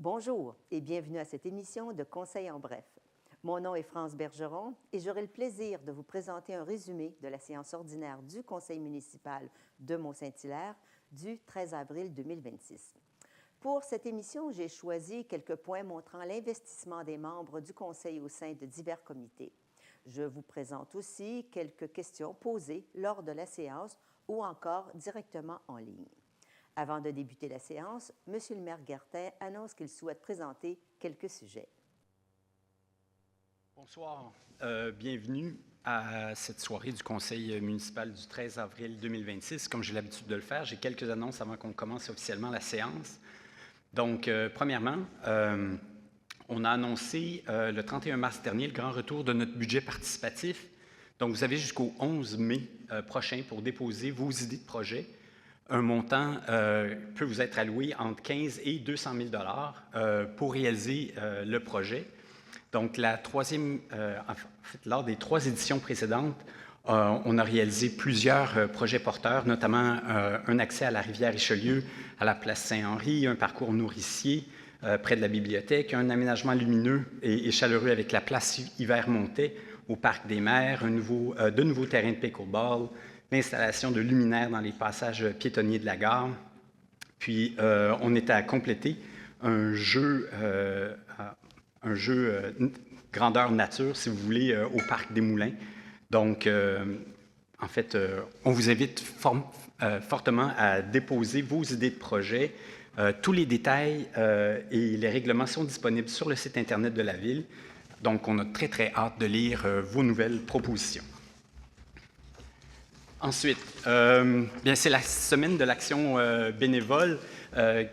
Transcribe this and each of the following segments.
Bonjour et bienvenue à cette émission de Conseil en bref. Mon nom est France Bergeron et j'aurai le plaisir de vous présenter un résumé de la séance ordinaire du Conseil municipal de Mont-Saint-Hilaire du 13 avril 2026. Pour cette émission, j'ai choisi quelques points montrant l'investissement des membres du Conseil au sein de divers comités. Je vous présente aussi quelques questions posées lors de la séance ou encore directement en ligne. Avant de débuter la séance, M. le maire Guertin annonce qu'il souhaite présenter quelques sujets. Bonsoir. Bienvenue à cette soirée du Conseil municipal du 13 avril 2026. Comme j'ai l'habitude de le faire, j'ai quelques annonces avant qu'on commence officiellement la séance. Donc, premièrement, on a annoncé le 31 mars dernier le grand retour de notre budget participatif. Donc, vous avez jusqu'au 11 mai prochain pour déposer vos idées de projet. Un montant peut vous être alloué entre 15 et 200 000 pour réaliser le projet. Donc, lors des 3 éditions précédentes, on a réalisé plusieurs projets porteurs, notamment un accès à la rivière Richelieu, à la place Saint-Henri, un parcours nourricier près de la bibliothèque, un aménagement lumineux et chaleureux avec la place Hiver-Montet au Parc des Mers, de nouveaux terrains de pickleball, l'installation de luminaires dans les passages piétonniers de la gare. Puis, on était à compléter un jeu grandeur nature, si vous voulez, au Parc des Moulins. Donc, en fait, on vous invite fortement à déposer vos idées de projet. Tous les détails et les règlements sont disponibles sur le site Internet de la Ville. Donc, on a très, très hâte de lire vos nouvelles propositions. Ensuite, c'est la semaine de l'action bénévole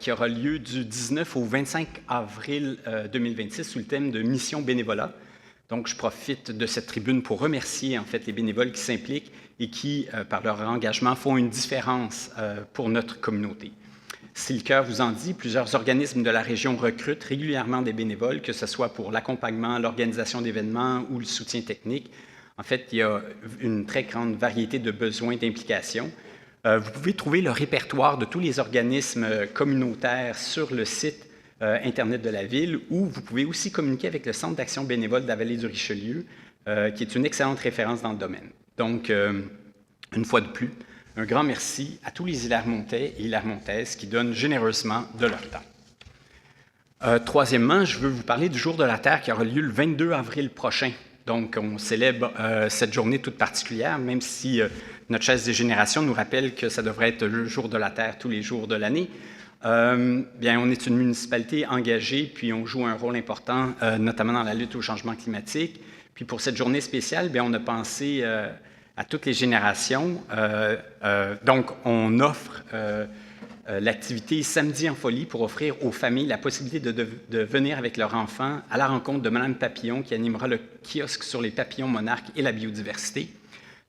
qui aura lieu du 19 au 25 avril 2026 sous le thème de Mission bénévolat. Donc, je profite de cette tribune pour remercier en fait les bénévoles qui s'impliquent et qui, par leur engagement, font une différence pour notre communauté. Si le cœur vous en dit, plusieurs organismes de la région recrutent régulièrement des bénévoles, que ce soit pour l'accompagnement, l'organisation d'événements ou le soutien technique. En fait, il y a une très grande variété de besoins d'implication. Vous pouvez trouver le répertoire de tous les organismes communautaires sur le site Internet de la Ville, ou vous pouvez aussi communiquer avec le Centre d'action bénévole de la Vallée du Richelieu, qui est une excellente référence dans le domaine. Donc, une fois de plus, un grand merci à tous les Hilaire-Montais et Hilaire-Montaises qui donnent généreusement de leur temps. Troisièmement, je veux vous parler du Jour de la Terre qui aura lieu le 22 avril prochain. Donc, on célèbre cette journée toute particulière, même si notre chaise des générations nous rappelle que ça devrait être le jour de la Terre tous les jours de l'année. Bien, on est une municipalité engagée, puis on joue un rôle important, notamment dans la lutte au changement climatique. Puis pour cette journée spéciale, bien, on a pensé à toutes les générations. Donc, on offre l'activité Samedi en folie pour offrir aux familles la possibilité de venir avec leurs enfants à la rencontre de Mme Papillon qui animera le kiosque sur les papillons monarques et la biodiversité.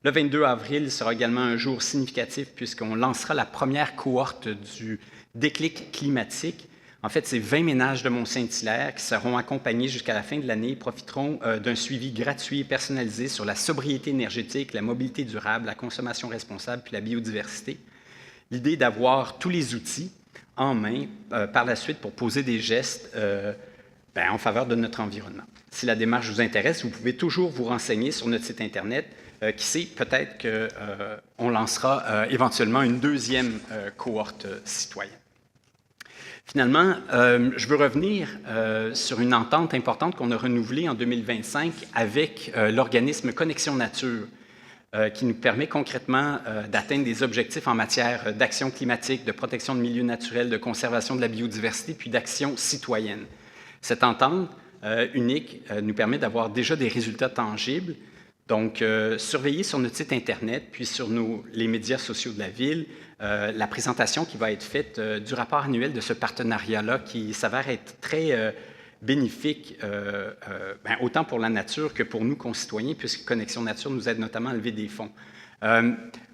Le 22 avril sera également un jour significatif puisqu'on lancera la première cohorte du déclic climatique. En fait, c'est 20 ménages de Mont-Saint-Hilaire qui seront accompagnés jusqu'à la fin de l'année et profiteront d'un suivi gratuit et personnalisé sur la sobriété énergétique, la mobilité durable, la consommation responsable puis la biodiversité. L'idée d'avoir tous les outils en main par la suite pour poser des gestes en faveur de notre environnement. Si la démarche vous intéresse, vous pouvez toujours vous renseigner sur notre site Internet. Qui sait, peut-être qu'on lancera éventuellement une deuxième cohorte citoyenne. Finalement, je veux revenir sur une entente importante qu'on a renouvelée en 2025 avec l'organisme Connexion Nature, qui nous permet concrètement d'atteindre des objectifs en matière d'action climatique, de protection de milieux naturels, de conservation de la biodiversité, puis d'action citoyenne. Cette entente unique nous permet d'avoir déjà des résultats tangibles. Donc, surveillez sur notre site Internet, puis sur les médias sociaux de la Ville, la présentation qui va être faite du rapport annuel de ce partenariat-là qui s'avère être très bénéfique, autant pour la nature que pour nous, concitoyens, puisque Connexion Nature nous aide notamment à lever des fonds.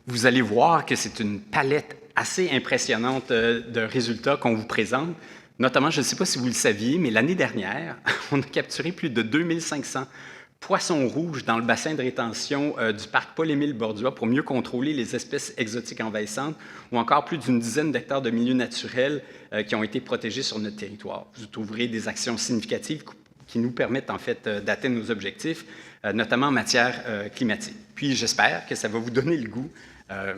Vous allez voir que c'est une palette assez impressionnante de résultats qu'on vous présente. Notamment, je ne sais pas si vous le saviez, mais l'année dernière, on a capturé plus de 2500 poissons rouges dans le bassin de rétention du parc Paul-Émile Bordua pour mieux contrôler les espèces exotiques envahissantes, ou encore plus d'une dizaine d'hectares de milieux naturels qui ont été protégés sur notre territoire. Vous trouverez des actions significatives qui nous permettent en fait d'atteindre nos objectifs, notamment en matière climatique. Puis j'espère que ça va vous donner le goût,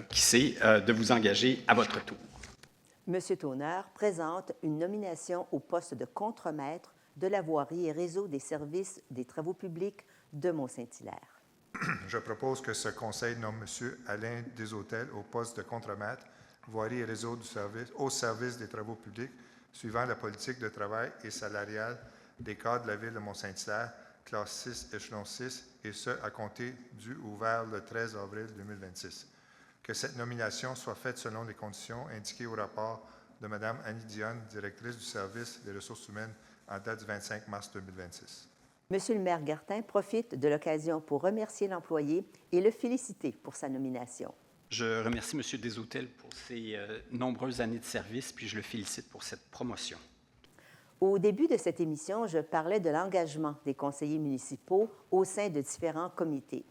qui sait, de vous engager à votre tour. Monsieur Tonnerre présente une nomination au poste de contremaître de la voirie et réseau des services des travaux publics de Mont-Saint-Hilaire. Je propose que ce conseil nomme M. Alain Deshôtels au poste de contremaître, voirie et réseau au service des travaux publics, suivant la politique de travail et salariale des cadres de la Ville de Mont-Saint-Hilaire, classe 6, échelon 6, et ce, à compter du ou vers le 13 avril 2026. Que cette nomination soit faite selon les conditions indiquées au rapport de Mme Annie Dionne, directrice du service des ressources humaines en date du 25 mars 2026. Monsieur le maire Gartin profite de l'occasion pour remercier l'employé et le féliciter pour sa nomination. Je remercie M. Deshôtels pour ses nombreuses années de service, puis je le félicite pour cette promotion. Au début de cette émission, je parlais de l'engagement des conseillers municipaux au sein de différents comités.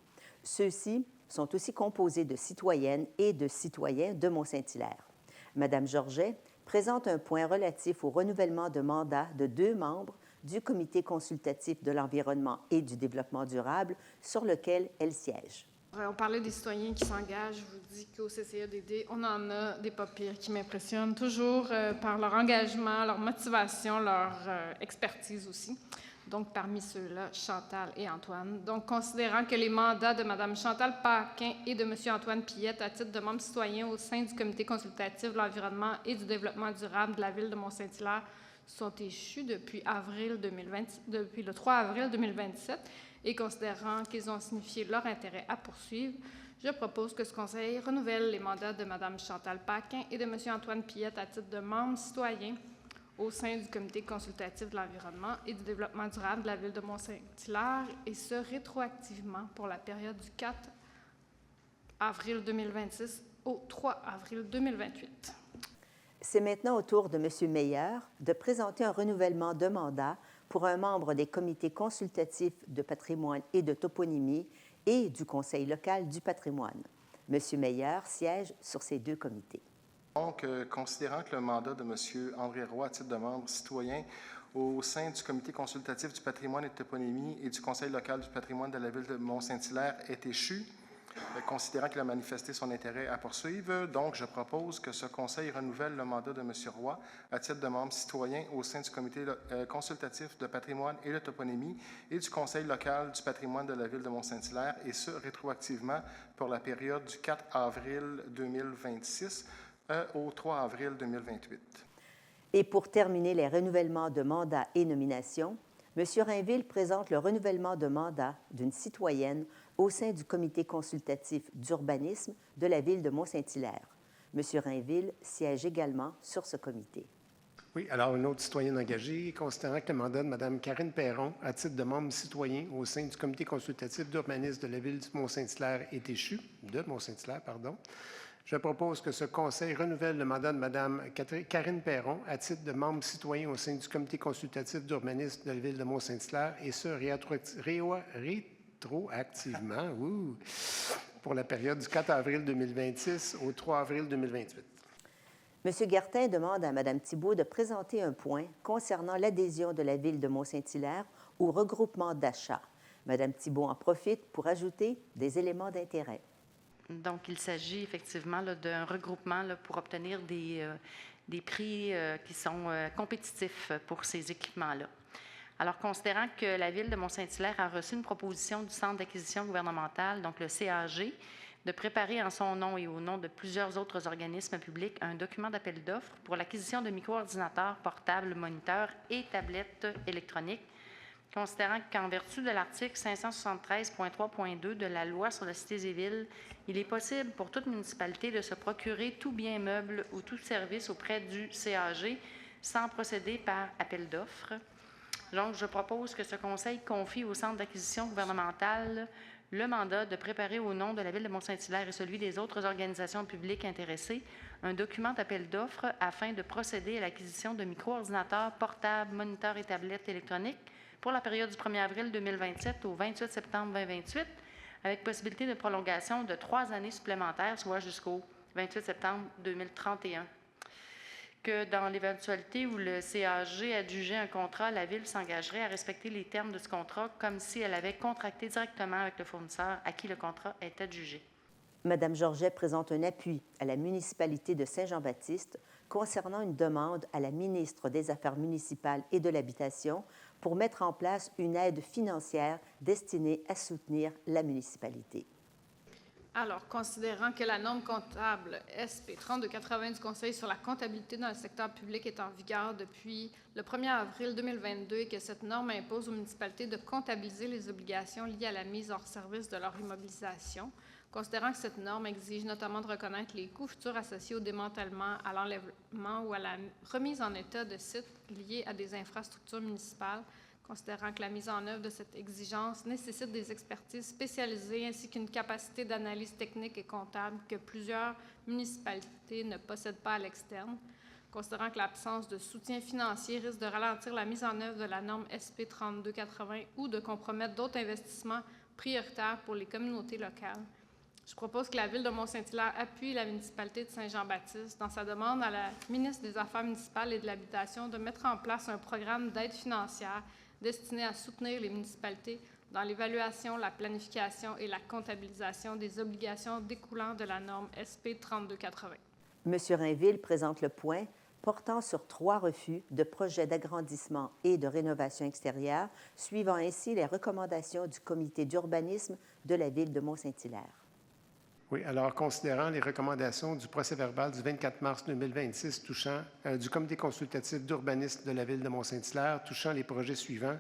Ceux-ci sont aussi composés de citoyennes et de citoyens de Mont-Saint-Hilaire. Madame Georget présente un point relatif au renouvellement de mandat de 2 membres du Comité consultatif de l'environnement et du développement durable sur lequel elle siège. On parlait des citoyens qui s'engagent. Je vous dis qu'au CCADD, on en a des pas pires qui m'impressionnent toujours par leur engagement, leur motivation, leur expertise aussi. Donc, parmi ceux-là, Chantal et Antoine. Donc, considérant que les mandats de Mme Chantal Paquin et de M. Antoine Pillette à titre de membres citoyens au sein du Comité consultatif de l'environnement et du développement durable de la Ville de Mont-Saint-Hilaire sont échus depuis le 3 avril 2027 et considérant qu'ils ont signifié leur intérêt à poursuivre, je propose que ce Conseil renouvelle les mandats de Mme Chantal Paquin et de M. Antoine Pillette à titre de membres citoyens au sein du Comité consultatif de l'environnement et du développement durable de la Ville de Mont-Saint-Hilaire, et ce, rétroactivement pour la période du 4 avril 2026 au 3 avril 2028. C'est maintenant au tour de M. Meyer de présenter un renouvellement de mandat pour un membre des comités consultatifs de patrimoine et de toponymie et du Conseil local du patrimoine. M. Meyer siège sur ces 2 comités. Donc, considérant que le mandat de M. André Roy à titre de membre citoyen au sein du Comité consultatif du patrimoine et de toponymie et du Conseil local du patrimoine de la Ville de Mont-Saint-Hilaire est échu, considérant qu'il a manifesté son intérêt à poursuivre, donc je propose que ce Conseil renouvelle le mandat de M. Roy à titre de membre citoyen au sein du Comité consultatif de patrimoine et de toponymie et du Conseil local du patrimoine de la Ville de Mont-Saint-Hilaire, et ce, rétroactivement pour la période du 4 avril 2026 au 3 avril 2028. Et pour terminer les renouvellements de mandats et nominations, M. Rainville présente le renouvellement de mandat d'une citoyenne au sein du Comité consultatif d'urbanisme de la Ville de Mont-Saint-Hilaire. M. Rainville siège également sur ce comité. Oui, alors une autre citoyenne engagée, considérant que le mandat de Mme Karine Perron, à titre de membre citoyen au sein du Comité consultatif d'urbanisme de la Ville de Mont-Saint-Hilaire est échu, je propose que ce Conseil renouvelle le mandat de Mme Karine Perron à titre de membre citoyen au sein du Comité consultatif d'urbanisme de la Ville de Mont-Saint-Hilaire, et ce, rétroactivement pour la période du 4 avril 2026 au 3 avril 2028. M. Gartin demande à Mme Thibault de présenter un point concernant l'adhésion de la Ville de Mont-Saint-Hilaire au regroupement d'achat. Mme Thibault en profite pour ajouter des éléments d'intérêt. Donc, il s'agit effectivement d'un regroupement pour obtenir des prix qui sont compétitifs pour ces équipements-là. Alors, considérant que la Ville de Mont-Saint-Hilaire a reçu une proposition du Centre d'acquisition gouvernementale, donc le CAG, de préparer en son nom et au nom de plusieurs autres organismes publics un document d'appel d'offres pour l'acquisition de micro-ordinateurs portables, moniteurs et tablettes électroniques, considérant qu'en vertu de l'article 573.3.2 de la Loi sur la Cité et Villes, il est possible pour toute municipalité de se procurer tout bien meuble ou tout service auprès du CAG sans procéder par appel d'offres. Donc, je propose que ce Conseil confie au Centre d'acquisition gouvernementale le mandat de préparer au nom de la Ville de Mont-Saint-Hilaire et celui des autres organisations publiques intéressées un document d'appel d'offres afin de procéder à l'acquisition de micro-ordinateurs portables, moniteurs et tablettes électroniques pour la période du 1er avril 2027 au 28 septembre 2028, avec possibilité de prolongation de 3 années supplémentaires, soit jusqu'au 28 septembre 2031. Que dans l'éventualité où le CAG adjugeait un contrat, la Ville s'engagerait à respecter les termes de ce contrat comme si elle avait contracté directement avec le fournisseur à qui le contrat est adjugé. Madame Georget présente un appui à la municipalité de Saint-Jean-Baptiste concernant une demande à la ministre des Affaires municipales et de l'Habitation pour mettre en place une aide financière destinée à soutenir la municipalité. Alors, considérant que la norme comptable SP 3280 du Conseil sur la comptabilité dans le secteur public est en vigueur depuis le 1er avril 2022 et que cette norme impose aux municipalités de comptabiliser les obligations liées à la mise hors service de leur immobilisation, considérant que cette norme exige notamment de reconnaître les coûts futurs associés au démantèlement, à l'enlèvement ou à la remise en état de sites liés à des infrastructures municipales, considérant que la mise en œuvre de cette exigence nécessite des expertises spécialisées ainsi qu'une capacité d'analyse technique et comptable que plusieurs municipalités ne possèdent pas à l'externe, considérant que l'absence de soutien financier risque de ralentir la mise en œuvre de la norme SP 3280 ou de compromettre d'autres investissements prioritaires pour les communautés locales. Je propose que la Ville de Mont-Saint-Hilaire appuie la municipalité de Saint-Jean-Baptiste dans sa demande à la ministre des Affaires municipales et de l'Habitation de mettre en place un programme d'aide financière destiné à soutenir les municipalités dans l'évaluation, la planification et la comptabilisation des obligations découlant de la norme SP 3280. M. Rainville présente le point portant sur 3 refus de projets d'agrandissement et de rénovation extérieure, suivant ainsi les recommandations du comité d'urbanisme de la Ville de Mont-Saint-Hilaire. Oui, alors, considérant les recommandations du procès-verbal du 24 mars 2026 du comité consultatif d'urbanisme de la Ville de Mont-Saint-Hilaire touchant les projets suivants,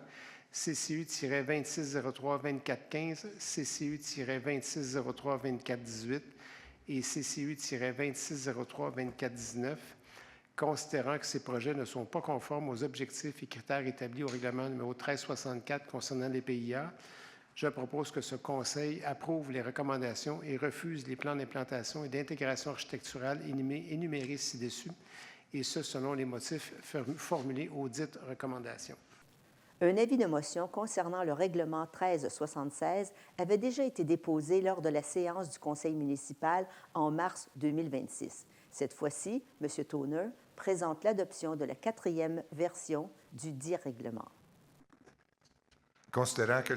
CCU-2603-2415, CCU-2603-2418 et CCU-2603-2419, considérant que ces projets ne sont pas conformes aux objectifs et critères établis au règlement numéro 1364 concernant les PIA, je propose que ce Conseil approuve les recommandations et refuse les plans d'implantation et d'intégration architecturale énumérés ci-dessus, et ce selon les motifs formulés aux dites recommandations. Un avis de motion concernant le règlement 1376 avait déjà été déposé lors de la séance du Conseil municipal en mars 2026. Cette fois-ci, M. Toner présente l'adoption de la 4e version du dit règlement. Considérant que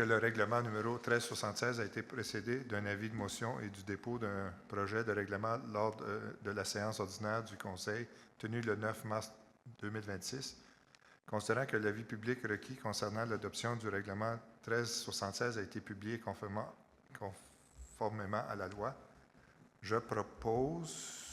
le règlement numéro 1376 a été précédé d'un avis de motion et du dépôt d'un projet de règlement lors de la séance ordinaire du Conseil tenue le 9 mars 2026, considérant que l'avis public requis concernant l'adoption du règlement 1376 a été publié conformément à la loi, je propose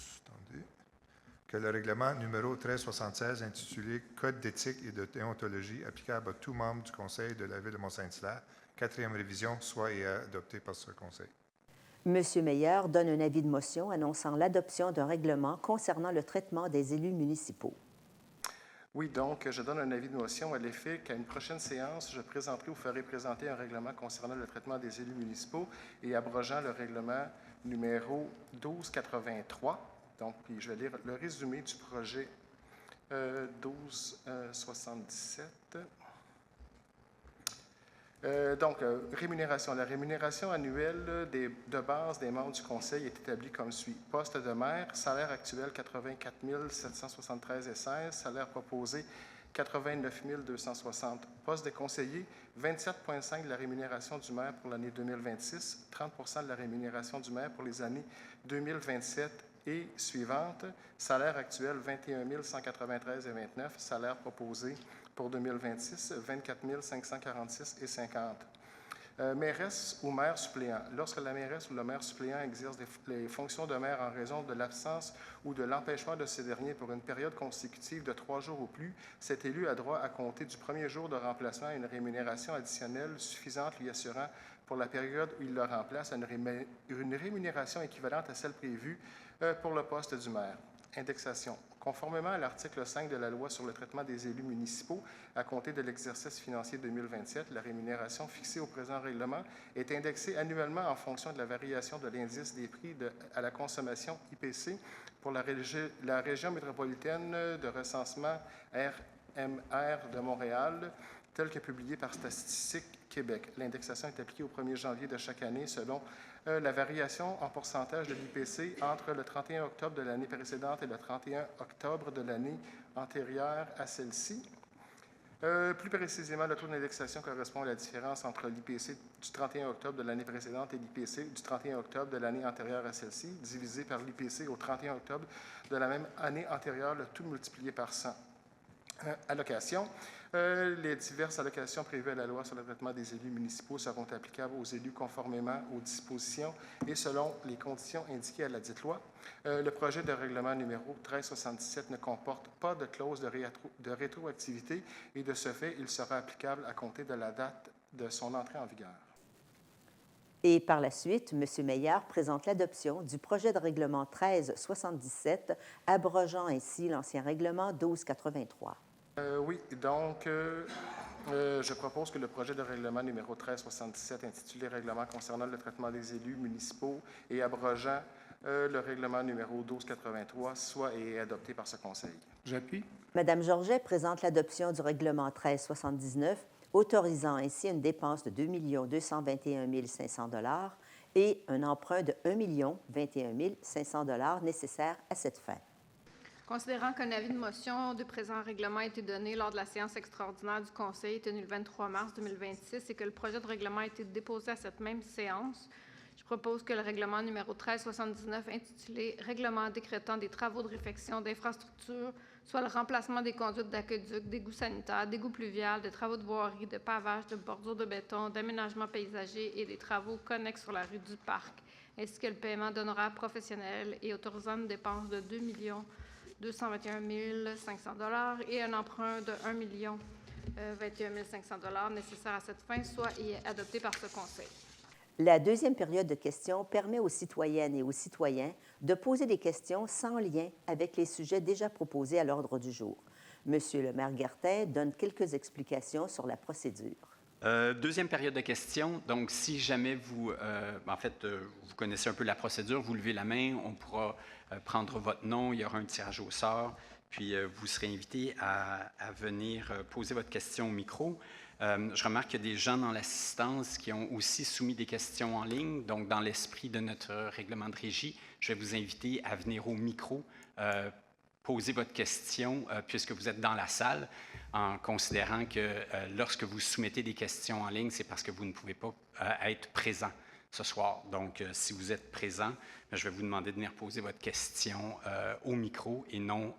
que le règlement numéro 1376 intitulé « Code d'éthique et de déontologie applicable à tout membre du Conseil de la Ville de Mont-Saint-Hilaire », 4e révision, soit et adopté par ce Conseil. M. Meyer donne un avis de motion annonçant l'adoption d'un règlement concernant le traitement des élus municipaux. Oui, donc, je donne un avis de motion à l'effet qu'à une prochaine séance, je présenterai ou ferai présenter un règlement concernant le traitement des élus municipaux et abrogeant le règlement numéro 1283. Donc, puis je vais lire le résumé du projet 1277. Rémunération. La rémunération annuelle de base des membres du Conseil est établie comme suit. Poste de maire, salaire actuel 84 773,16 $, salaire proposé 89 260 $. Poste de conseiller, 27,5 % de la rémunération du maire pour l'année 2026, 30 % de la rémunération du maire pour les années 2027 et suivantes. Salaire actuel 21 193,29 $, salaire proposé pour 2026, 24 546,50 $. Mairesse ou maire suppléant. Lorsque la mairesse ou le maire suppléant exerce les fonctions de maire en raison de l'absence ou de l'empêchement de ces derniers pour une période consécutive de 3 jours ou plus, cet élu a droit à compter du premier jour de remplacement à une rémunération additionnelle suffisante lui assurant pour la période où il le remplace à une rémunération équivalente à celle prévue pour le poste du maire. Indexation. Conformément à l'article 5 de la Loi sur le traitement des élus municipaux, à compter de l'exercice financier 2027, la rémunération fixée au présent règlement est indexée annuellement en fonction de la variation de l'indice des prix à la consommation IPC pour la région métropolitaine de recensement RMR de Montréal, tel que publié par Statistique Québec. L'indexation est appliquée au 1er janvier de chaque année selon la variation en pourcentage de l'IPC entre le 31 octobre de l'année précédente et le 31 octobre de l'année antérieure à celle-ci. Plus précisément, le taux d'indexation correspond à la différence entre l'IPC du 31 octobre de l'année précédente et l'IPC du 31 octobre de l'année antérieure à celle-ci, divisé par l'IPC au 31 octobre de la même année antérieure, le tout multiplié par 100. Allocations. Les diverses allocations prévues à la Loi sur le traitement des élus municipaux seront applicables aux élus conformément aux dispositions et selon les conditions indiquées à la dite loi. Le projet de règlement numéro 1377 ne comporte pas de clause de rétroactivité et de ce fait, il sera applicable à compter de la date de son entrée en vigueur. Et par la suite, M. Meillard présente l'adoption du projet de règlement 1377, abrogeant ainsi l'ancien règlement 1283. Oui, donc, je propose que le projet de règlement numéro 1377, intitulé « Règlement concernant le traitement des élus municipaux et abrogeant le règlement numéro 1283 » soit et est adopté par ce Conseil. J'appuie. Mme Georget présente l'adoption du règlement 1379, autorisant ainsi une dépense de 2 221 500 $ et un emprunt de 1 021 500 $ nécessaires à cette fin. Considérant qu'un avis de motion de présent règlement a été donné lors de la séance extraordinaire du Conseil tenue le 23 mars 2026 et que le projet de règlement a été déposé à cette même séance, je propose que le règlement numéro 1379, intitulé « Règlement décrétant des travaux de réfection d'infrastructures », soit le remplacement des conduites d'aqueduc, d'égouts sanitaires, d'égouts pluviales, de travaux de voirie, de pavage, de bordures de béton, d'aménagement paysager et des travaux connexes sur la rue du Parc, ainsi que le paiement d'honoraires professionnels et autorisant une dépense de 2 221 500 $ et un emprunt de 1 021 500 $ nécessaire à cette fin, soit et est adopté par ce Conseil. La deuxième période de questions permet aux citoyennes et aux citoyens de poser des questions sans lien avec les sujets déjà proposés à l'ordre du jour. Monsieur le maire Guertin donne quelques explications sur la procédure. Deuxième période de questions. Donc, si jamais vous connaissez un peu la procédure, vous levez la main, on pourra prendre votre nom, il y aura un tirage au sort, puis vous serez invité à venir poser votre question au micro. Je remarque qu'il y a des gens dans l'assistance qui ont aussi soumis des questions en ligne. Donc, dans l'esprit de notre règlement de régie, je vais vous inviter à venir au micro, poser votre question puisque vous êtes dans la salle, en considérant que lorsque vous soumettez des questions en ligne, c'est parce que vous ne pouvez pas être présent ce soir. Donc, si vous êtes présent, je vais vous demander de venir poser votre question au micro et non,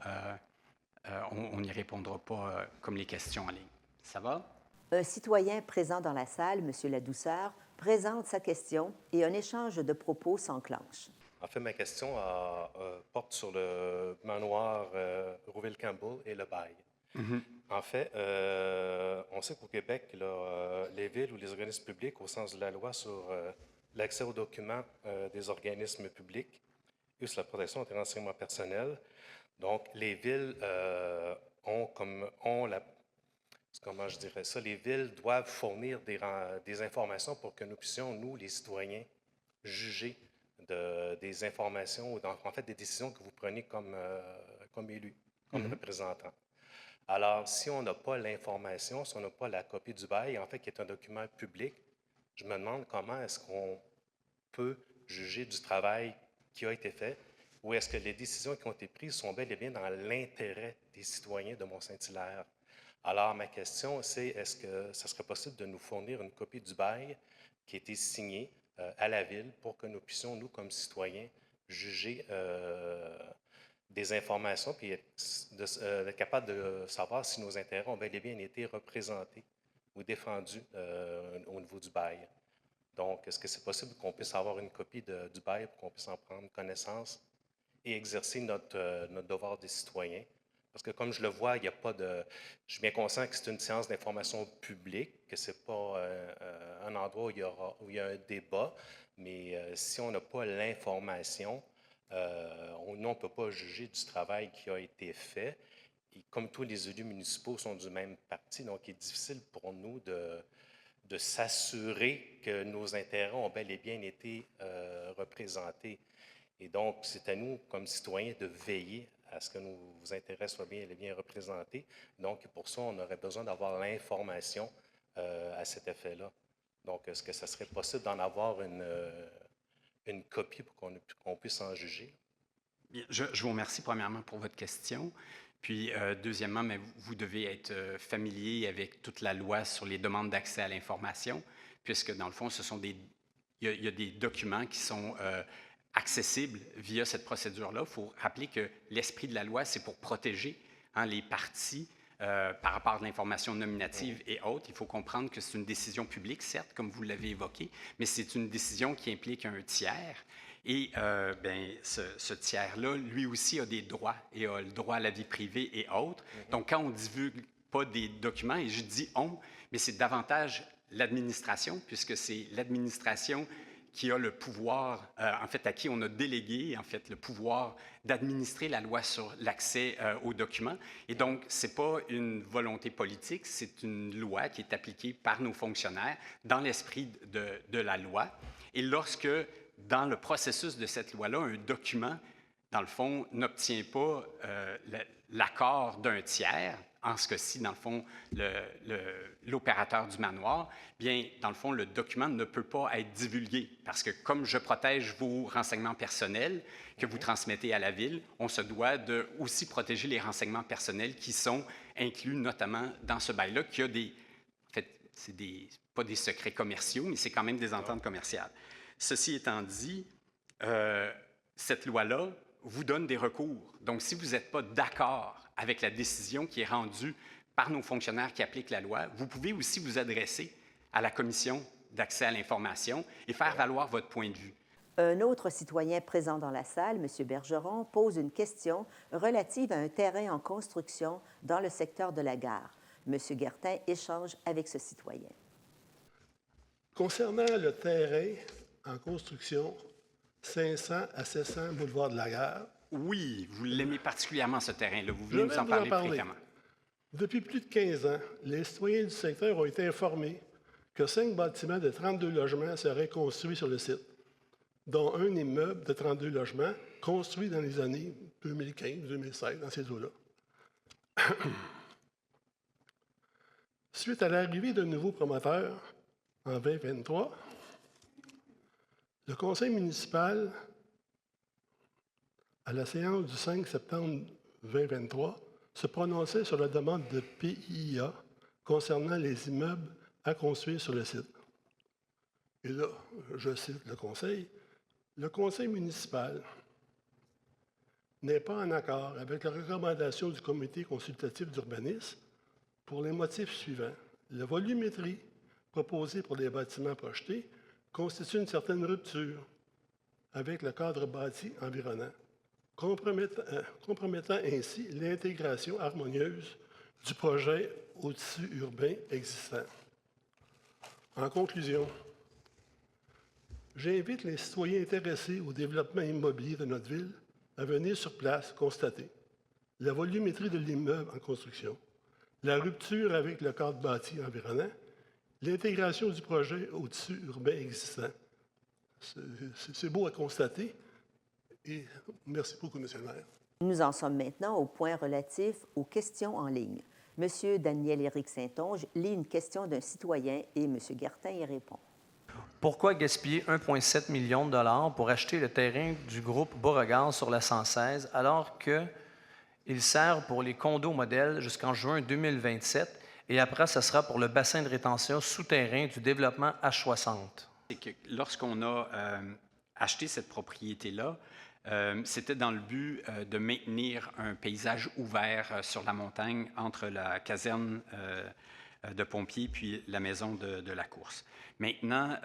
on n'y répondra pas comme les questions en ligne. Ça va? Un citoyen présent dans la salle, M. Ladouceur, présente sa question et un échange de propos s'enclenche. En fait, ma question porte sur le manoir Rouville-Campbell et le bail. Mm-hmm. En fait, on sait qu'au Québec, les villes ou les organismes publics, au sens de la loi sur l'accès aux documents des organismes publics et sur la protection des renseignements personnels, donc les villes comment je dirais ça, les villes doivent fournir des informations pour que nous puissions, nous, les citoyens, juger des informations ou en fait des décisions que vous prenez comme élus, comme représentants. Alors, si on n'a pas l'information, si on n'a pas la copie du bail, en fait, qui est un document public, je me demande comment est-ce qu'on peut juger du travail qui a été fait ou est-ce que les décisions qui ont été prises sont bel et bien dans l'intérêt des citoyens de Mont-Saint-Hilaire. Alors, ma question, c'est est-ce que ça serait possible de nous fournir une copie du bail qui a été signée à la Ville pour que nous puissions, nous, comme citoyens, juger des informations puis être capable de savoir si nos intérêts ont bel et bien été représentés ou défendus au niveau du bail. Donc, est-ce que c'est possible qu'on puisse avoir une copie du bail pour qu'on puisse en prendre connaissance et exercer notre devoir des citoyens? Parce que comme je le vois, il n'y a pas de... Je suis bien conscient que c'est une séance d'information publique, que ce n'est pas un endroit où il y a un débat, mais si on n'a pas l'information, Nous, on ne peut pas juger du travail qui a été fait. Et comme tous les élus municipaux sont du même parti, donc il est difficile pour nous de s'assurer que nos intérêts ont bel et bien été représentés. Et donc, c'est à nous, comme citoyens, de veiller à ce que nos intérêts soient bien et bien représentés. Donc, pour ça, on aurait besoin d'avoir l'information à cet effet-là. Donc, est-ce que ça serait possible d'en avoir une copie pour qu'on puisse en juger? Bien, je vous remercie premièrement pour votre question. Puis, deuxièmement, mais vous devez être familier avec toute la loi sur les demandes d'accès à l'information, puisque dans le fond, il y a des documents qui sont accessibles via cette procédure-là. Il faut rappeler que l'esprit de la loi, c'est pour protéger les parties par rapport à l'information nominative et autres. Il faut comprendre que c'est une décision publique, certes, comme vous l'avez évoqué, mais c'est une décision qui implique un tiers. Et ce tiers-là, lui aussi a des droits et a le droit à la vie privée et autres. Donc, quand on ne divulgue pas des documents, et je dis « on », mais c'est davantage l'administration, puisque c'est l'administration qui a le pouvoir, en fait, à qui on a délégué, en fait, le pouvoir d'administrer la loi sur l'accès aux documents. Et donc, ce n'est pas une volonté politique, c'est une loi qui est appliquée par nos fonctionnaires dans l'esprit de la loi. Et lorsque, dans le processus de cette loi-là, un document, dans le fond, n'obtient pas l'accord d'un tiers, en ce cas-ci, dans le fond, l'opérateur du manoir, bien, dans le fond, le document ne peut pas être divulgué parce que comme je protège vos renseignements personnels que vous transmettez à la Ville, on se doit de aussi protéger les renseignements personnels qui sont inclus notamment dans ce bail-là, qui a des... En fait, c'est pas des secrets commerciaux, mais c'est quand même des ententes commerciales. Ceci étant dit, cette loi-là vous donne des recours. Donc, si vous n'êtes pas d'accord avec la décision qui est rendue par nos fonctionnaires qui appliquent la loi, vous pouvez aussi vous adresser à la Commission d'accès à l'information et faire valoir votre point de vue. Un autre citoyen présent dans la salle, M. Bergeron, pose une question relative à un terrain en construction dans le secteur de la gare. M. Guertin échange avec ce citoyen. Concernant le terrain en construction 500 à 700 boulevard de la Gare. Oui, vous l'aimez particulièrement, ce terrain-là. Vous venez nous en parler fréquemment. Depuis plus de 15 ans, les citoyens du secteur ont été informés que 5 bâtiments de 32 logements seraient construits sur le site, dont un immeuble de 32 logements construit dans les années 2015-2016, dans ces eaux-là. Suite à l'arrivée d'un nouveau promoteur en 2023, le conseil municipal, à la séance du 5 septembre 2023, se prononçait sur la demande de PIA concernant les immeubles à construire sur le site. Et là, je cite le conseil municipal n'est pas en accord avec la recommandation du comité consultatif d'urbanisme pour les motifs suivants. La volumétrie proposée pour les bâtiments projetés constitue une certaine rupture avec le cadre bâti environnant, compromettant ainsi l'intégration harmonieuse du projet au tissu urbain existant. En conclusion, j'invite les citoyens intéressés au développement immobilier de notre ville à venir sur place constater la volumétrie de l'immeuble en construction, la rupture avec le cadre bâti environnant, l'intégration du projet au tissu urbain existant. C'est beau à constater. Et merci beaucoup, M. le maire. Nous en sommes maintenant au point relatif aux questions en ligne. M. Daniel-Éric Saint-Onge lit une question d'un citoyen et M. Guertin y répond. Pourquoi gaspiller 1,7 million de dollars pour acheter le terrain du groupe Beauregard sur la 116 alors qu'il sert pour les condos modèles jusqu'en juin 2027 et après, ce sera pour le bassin de rétention souterrain du développement H60? C'est que lorsqu'on a acheté cette propriété-là, c'était dans le but de maintenir un paysage ouvert sur la montagne entre la caserne de pompiers puis la maison de la course. Maintenant,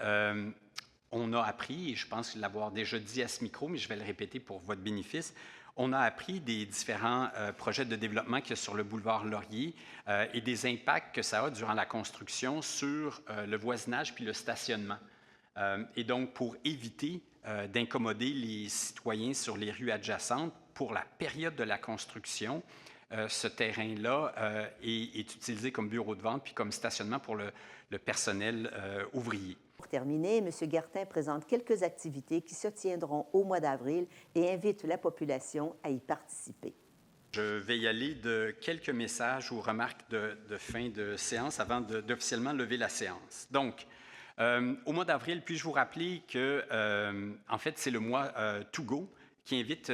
on a appris, et je pense l'avoir déjà dit à ce micro, mais je vais le répéter pour votre bénéfice, on a appris des différents projets de développement qu'il y a sur le boulevard Laurier et des impacts que ça a durant la construction sur le voisinage puis le stationnement. Et donc, pour éviter d'incommoder les citoyens sur les rues adjacentes, pour la période de la construction, ce terrain-là est utilisé comme bureau de vente puis comme stationnement pour le personnel ouvrier. Pour terminer, M. Gartin présente quelques activités qui se tiendront au mois d'avril et invite la population à y participer. Je vais y aller de quelques messages ou remarques de fin de séance avant d'officiellement lever la séance. Donc, au mois d'avril, puis-je vous rappeler que, en fait, c'est le mois To Go qui invite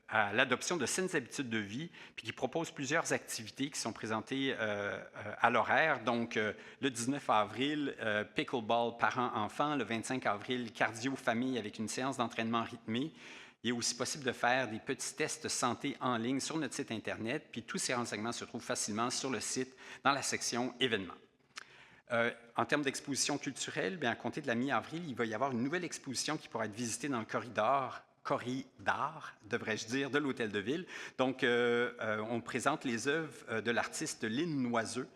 à l'adoption de saines habitudes de vie, puis qui propose plusieurs activités qui sont présentées à l'horaire. Donc, le 19 avril, pickleball parents-enfants. Le 25 avril, cardio-famille avec une séance d'entraînement rythmée. Il est aussi possible de faire des petits tests santé en ligne sur notre site Internet, puis tous ces renseignements se trouvent facilement sur le site dans la section événements. En termes d'exposition culturelle, bien, à compter de la mi-avril, il va y avoir une nouvelle exposition qui pourra être visitée dans le corridor, devrais-je dire, de l'Hôtel de Ville. Donc, on présente les œuvres de l'artiste Lynn Noiseux.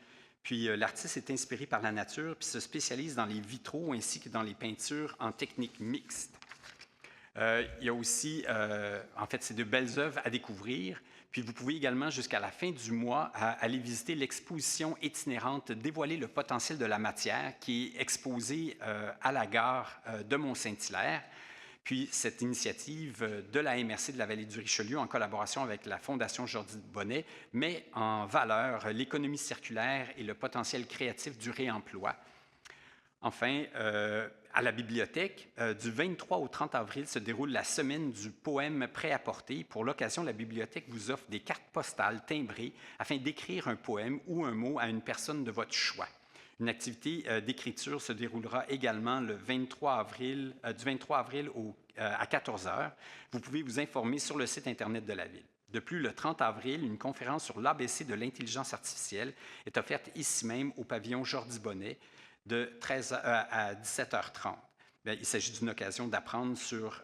Puis, l'artiste est inspiré par la nature, puis se spécialise dans les vitraux ainsi que dans les peintures en technique mixte. Il y a aussi, en fait, c'est de belles œuvres à découvrir. Puis vous pouvez également, jusqu'à la fin du mois, aller visiter l'exposition itinérante « Dévoiler le potentiel de la matière » qui est exposée à la gare de Mont-Saint-Hilaire. Puis cette initiative de la MRC de la Vallée du Richelieu, en collaboration avec la Fondation Jordi Bonnet, met en valeur l'économie circulaire et le potentiel créatif du réemploi. Enfin, à la bibliothèque, du 23 au 30 avril se déroule la semaine du poème prêt à porter. Pour l'occasion, la bibliothèque vous offre des cartes postales timbrées afin d'écrire un poème ou un mot à une personne de votre choix. Une activité d'écriture se déroulera également le 23 avril, du 23 avril à 14 h. Vous pouvez vous informer sur le site Internet de la Ville. De plus, le 30 avril, une conférence sur l'ABC de l'intelligence artificielle est offerte ici même au pavillon Jordi Bonnet de 13 à 17h30. Bien, il s'agit d'une occasion d'apprendre sur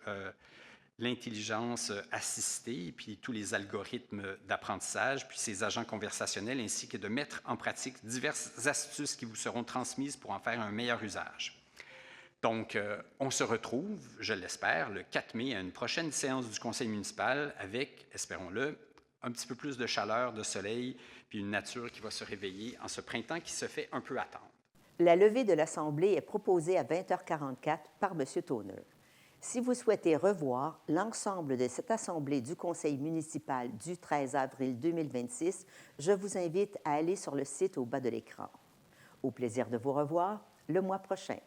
l'intelligence assistée, puis tous les algorithmes d'apprentissage, puis ses agents conversationnels, ainsi que de mettre en pratique diverses astuces qui vous seront transmises pour en faire un meilleur usage. Donc, on se retrouve, je l'espère, le 4 mai à une prochaine séance du Conseil municipal avec, espérons-le, un petit peu plus de chaleur, de soleil, puis une nature qui va se réveiller en ce printemps qui se fait un peu attendre. La levée de l'Assemblée est proposée à 20h44 par M. Tonner. Si vous souhaitez revoir l'ensemble de cette Assemblée du Conseil municipal du 13 avril 2026, je vous invite à aller sur le site au bas de l'écran. Au plaisir de vous revoir le mois prochain.